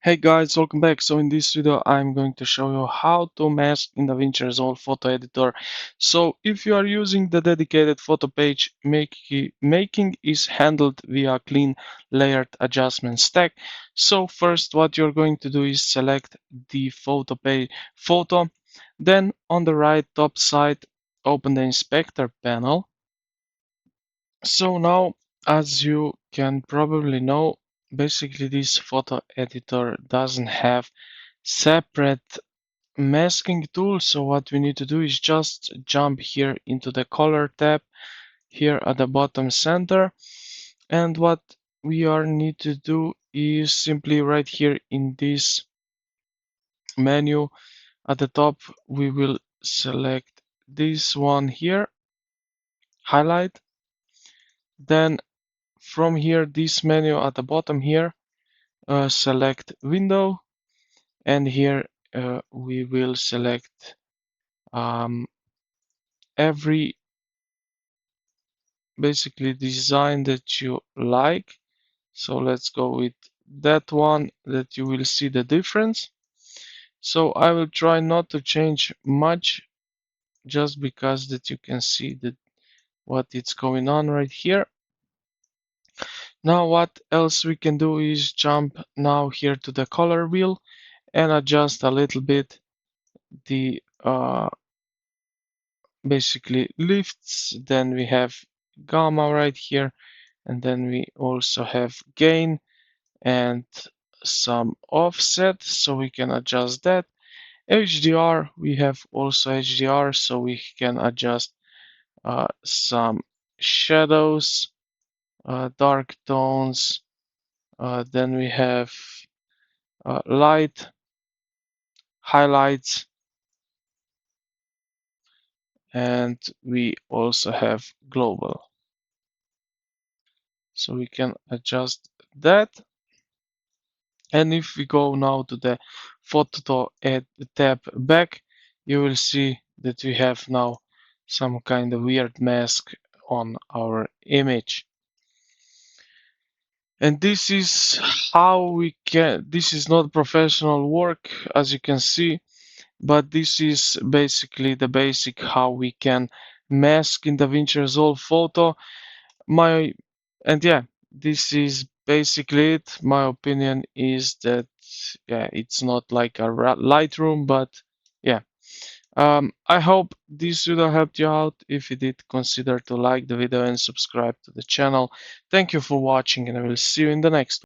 Hey guys, welcome back. So in this video, I'm going to show you how to mask in DaVinci Resolve photo editor. So if you are using the dedicated photo page, making is handled via clean layered adjustment stack. So first, what you're going to do is select the photo. Then on the right top side, open the inspector panel. So now, as you can probably know, basically this photo editor doesn't have separate masking tool. So what we need to do is just jump here into the color tab here at the bottom center. And what we are need to do is simply right here in this menu at the top, we will select this one here, highlight. Then from here, this menu at the bottom here, select window, and here we will select um, every basically design that you like. So let's go with that one that you will see the difference. So I will try not to change much just because that you can see that what is going on right here. Now what else we can do is jump now here to the color wheel and adjust a little bit the basically lifts. Then we have gamma right here, and then we also have gain and some offset, so we can adjust that. HDR, we have also HDR, so we can adjust some shadows, dark tones. Then we have light, highlights, and we also have global. So we can adjust that. And if we go now to the photo tab back, you will see that we have now some kind of weird mask on our image. And this is how we can, this is not professional work, as you can see, but this is basically the basic how we can mask in DaVinci Resolve photo. My and yeah, this is basically it. My opinion is that yeah, it's not like a Lightroom, but yeah. I hope this video helped you out. If you did, consider to like the video and subscribe to the channel. Thank you for watching, and I will see you in the next one.